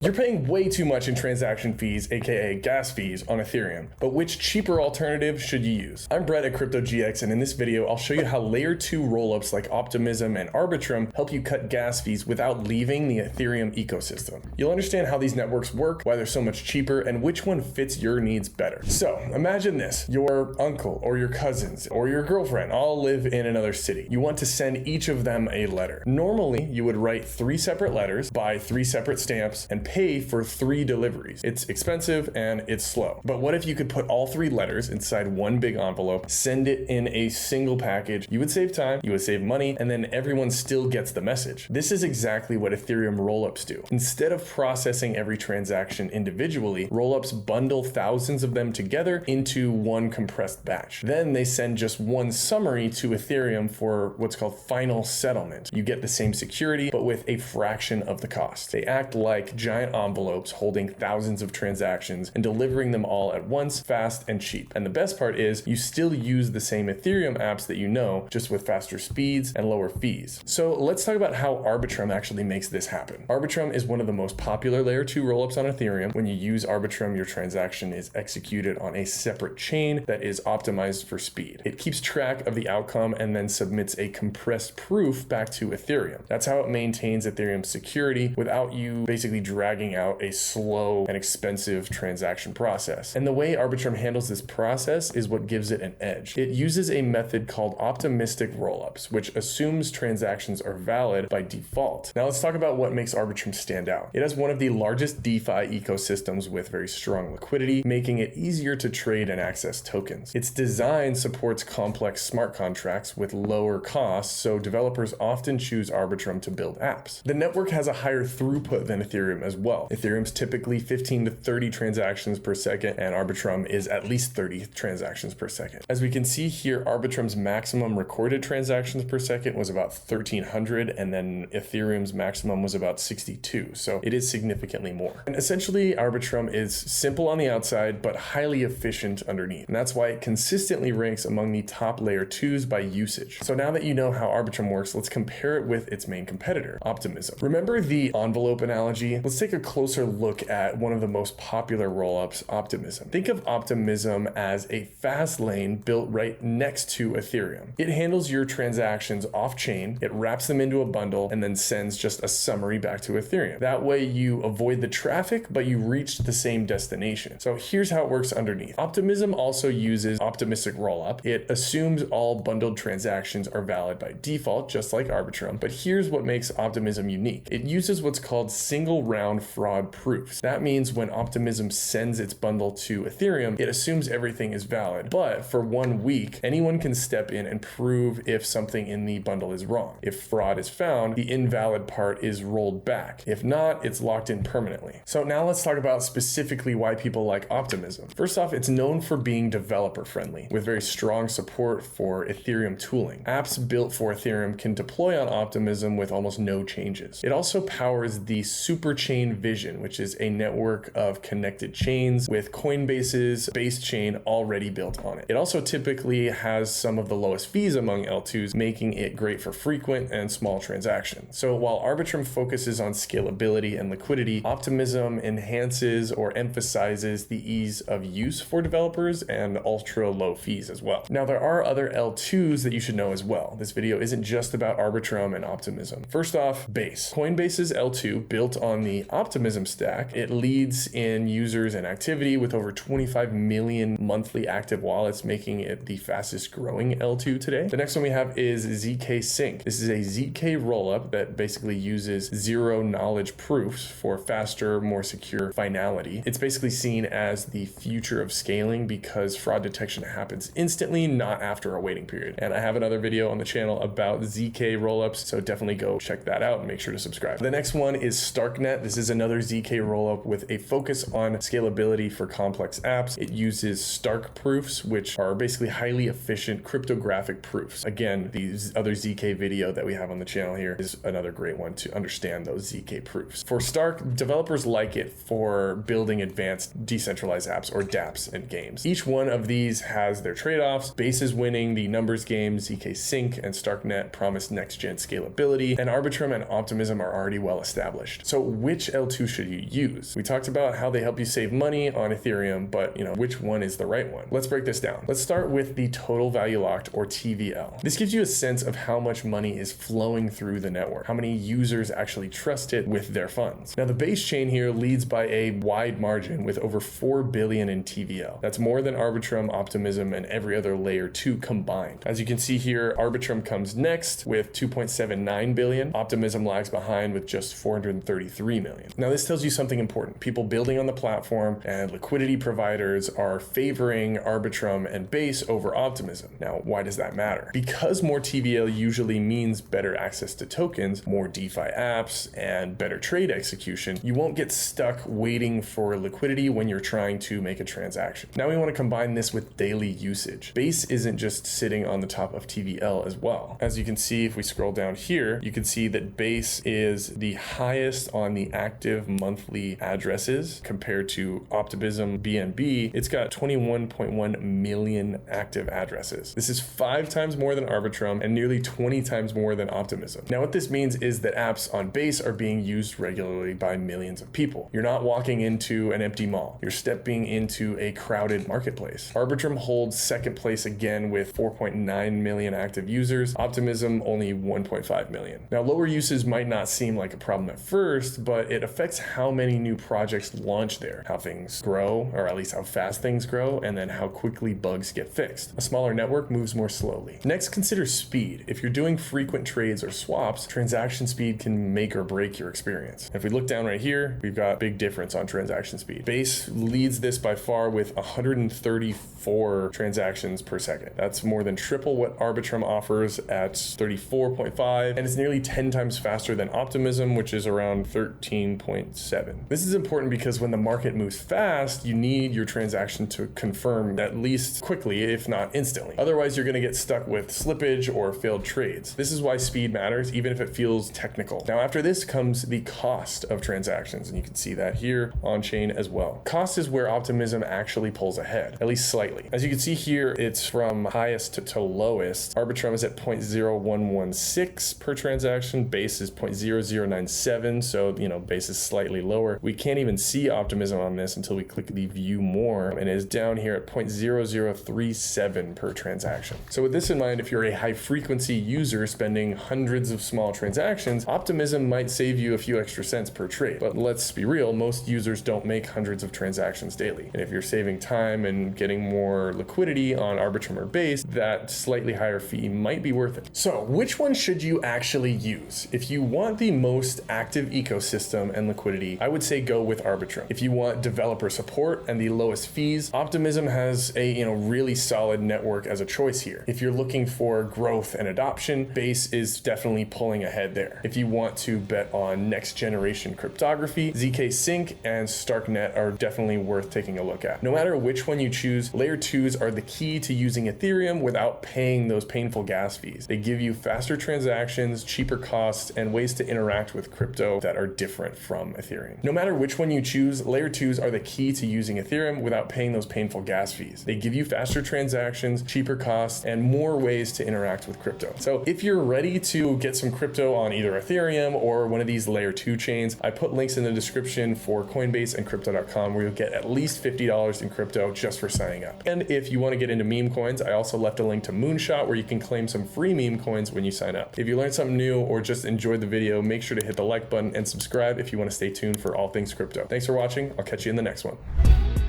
You're paying way too much in transaction fees, aka gas fees, on Ethereum, but which cheaper alternative should you use? I'm Brett at CryptoGX, and in this video, I'll show you how Layer 2 rollups like Optimism and Arbitrum help you cut gas fees without leaving the Ethereum ecosystem. You'll understand how these networks work, why they're so much cheaper, and which one fits your needs better. So imagine this: your uncle or your cousins or your girlfriend all live in another city. You want to send each of them a letter. Normally, you would write 3 separate letters, buy 3 separate stamps, and pay for 3 deliveries. It's expensive and it's slow. But what if you could put all 3 letters inside one big envelope, send it in a single package? You would save time, you would save money, and then everyone still gets the message. This is exactly what Ethereum rollups do. Instead of processing every transaction individually, rollups bundle thousands of them together into one compressed batch. Then they send just one summary to Ethereum for what's called final settlement. You get the same security, but with a fraction of the cost. They act like giant envelopes holding thousands of transactions and delivering them all at once, fast and cheap. And the best part is you still use the same Ethereum apps that you know, just with faster speeds and lower fees. So let's talk about how Arbitrum actually makes this happen. Arbitrum is one of the most popular layer 2 rollups on Ethereum. When you use Arbitrum, your transaction is executed on a separate chain that is optimized for speed. It keeps track of the outcome and then submits a compressed proof back to Ethereum. That's how it maintains Ethereum's security without you basically dragging out a slow and expensive transaction process. And the way Arbitrum handles this process is what gives it an edge. It uses a method called optimistic rollups, which assumes transactions are valid by default. Now let's talk about what makes Arbitrum stand out. It has one of the largest DeFi ecosystems with very strong liquidity, making it easier to trade and access tokens. Its design supports complex smart contracts with lower costs, so developers often choose Arbitrum to build apps. The network has a higher throughput than Ethereum as well. Ethereum's typically 15 to 30 transactions per second, and Arbitrum is at least 30 transactions per second. As we can see here, Arbitrum's maximum recorded transactions per second was about 1,300, and then Ethereum's maximum was about 62, so it is significantly more. And essentially, Arbitrum is simple on the outside, but highly efficient underneath, and that's why it consistently ranks among the top layer 2s by usage. So now that you know how Arbitrum works, let's compare it with its main competitor, Optimism. Remember the envelope analogy? Let's take a closer look at one of the most popular rollups, Optimism. Think of Optimism as a fast lane built right next to Ethereum. It handles your transactions off-chain, it wraps them into a bundle, and then sends just a summary back to Ethereum. That way you avoid the traffic, but you reach the same destination. So here's how it works underneath. Optimism also uses optimistic rollup. It assumes all bundled transactions are valid by default, just like Arbitrum, but here's what makes Optimism unique. It uses what's called single round fraud proofs. That means when Optimism sends its bundle to Ethereum, it assumes everything is valid, but for 1 week, anyone can step in and prove if something in the bundle is wrong. If fraud is found, the invalid part is rolled back. If not, it's locked in permanently. So now let's talk about specifically why people like Optimism. First off, it's known for being developer friendly, with very strong support for Ethereum tooling. Apps built for Ethereum can deploy on Optimism with almost no changes. It also powers the superchain vision, which is a network of connected chains with Coinbase's base chain already built on it. It also typically has some of the lowest fees among L2s, making it great for frequent and small transactions. So while Arbitrum focuses on scalability and liquidity, Optimism enhances or emphasizes the ease of use for developers and ultra low fees as well. Now there are other L2s that you should know as well. This video isn't just about Arbitrum and Optimism. First off, Base. Coinbase's L2 built on the Optimism stack. It leads in users and activity with over 25 million monthly active wallets, making it the fastest growing L2 today. The next one we have is zkSync. This is a zk rollup that basically uses zero knowledge proofs for faster, more secure finality. It's basically seen as the future of scaling because fraud detection happens instantly, not after a waiting period. And I have another video on the channel about zk rollups, so definitely go check that out and make sure to subscribe. The next one is StarkNet. This is another zk rollup with a focus on scalability for complex apps. It uses Stark proofs, which are basically highly efficient cryptographic proofs. Again, the other zk video that we have on the channel here is another great one to understand those zk proofs. For Stark, developers like it for building advanced decentralized apps, or dApps, and games. Each one of these has their trade-offs. Base is winning the numbers game, zkSync and StarkNet promise next-gen scalability, and Arbitrum and Optimism are already well established. So which which L2 should you use? We talked about how they help you save money on Ethereum, but which one is the right one? Let's break this down. Let's start with the total value locked, or TVL. This gives you a sense of how much money is flowing through the network, how many users actually trust it with their funds. Now the base chain here leads by a wide margin with over 4 billion in TVL. That's more than Arbitrum, Optimism, and every other layer 2 combined. As you can see here, Arbitrum comes next with 2.79 billion. Optimism lags behind with just 433 million. Now this tells you something important. People building on the platform and liquidity providers are favoring Arbitrum and Base over Optimism. Now, why does that matter? Because more TVL usually means better access to tokens, more DeFi apps, and better trade execution. You won't get stuck waiting for liquidity when you're trying to make a transaction. Now we want to combine this with daily usage. Base isn't just sitting on the top of TVL as well. As you can see, if we scroll down here, you can see that Base is the highest on the active monthly addresses compared to Optimism BNB. It's got 21.1 million active addresses. This is 5 times more than Arbitrum and nearly 20 times more than Optimism. Now what this means is that apps on Base are being used regularly by millions of people. You're not walking into an empty mall. You're stepping into a crowded marketplace. Arbitrum holds second place again with 4.9 million active users. Optimism only 1.5 million. Now lower uses might not seem like a problem at first, but it affects how many new projects launch there, how things grow, or at least how fast things grow, and then how quickly bugs get fixed. A smaller network moves more slowly. Next, consider speed. If you're doing frequent trades or swaps, transaction speed can make or break your experience. If we look down right here, we've got a big difference on transaction speed. Base leads this by far with 134 transactions per second. That's more than triple what Arbitrum offers at 34.5, and it's nearly 10 times faster than Optimism, which is around 13.7. This is important because when the market moves fast, you need your transaction to confirm at least quickly, if not instantly. Otherwise, you're going to get stuck with slippage or failed trades. This is why speed matters, even if it feels technical. Now, after this comes the cost of transactions, and you can see that here on chain as well. Cost is where Optimism actually pulls ahead, at least slightly. As you can see here, it's from highest to lowest. Arbitrum is at 0.0116 per transaction. Base is 0.0097, so Base is slightly lower. We can't even see Optimism on this until we click the view more, and it is down here at 0.0037 per transaction. So with this in mind, if you're a high frequency user spending hundreds of small transactions, Optimism might save you a few extra cents per trade. But let's be real, most users don't make hundreds of transactions daily. And if you're saving time and getting more liquidity on Arbitrum or Base, that slightly higher fee might be worth it. So which one should you actually use? If you want the most active ecosystem and liquidity, I would say go with Arbitrum. If you want developer support and the lowest fees, Optimism has a really solid network as a choice here. If you're looking for growth and adoption, Base is definitely pulling ahead there. If you want to bet on next generation cryptography, zkSync and StarkNet are definitely worth taking a look at. No matter which one you choose, layer 2s are the key to using Ethereum without paying those painful gas fees. They give you faster transactions, cheaper costs, and ways to interact with crypto that are different from Ethereum. No matter which one you choose, layer 2s are the key to using Ethereum without paying those painful gas fees. They give you faster transactions, cheaper costs, and more ways to interact with crypto. So if you're ready to get some crypto on either Ethereum or one of these layer 2 chains, I put links in the description for Coinbase and crypto.com where you'll get at least $50 in crypto just for signing up. And if you want to get into meme coins, I also left a link to MoonShot where you can claim some free meme coins when you sign up. If you learned something new or just enjoyed the video, make sure to hit the like button and subscribe if you want to stay tuned for all things crypto. Thanks for watching. I'll catch you in the next one.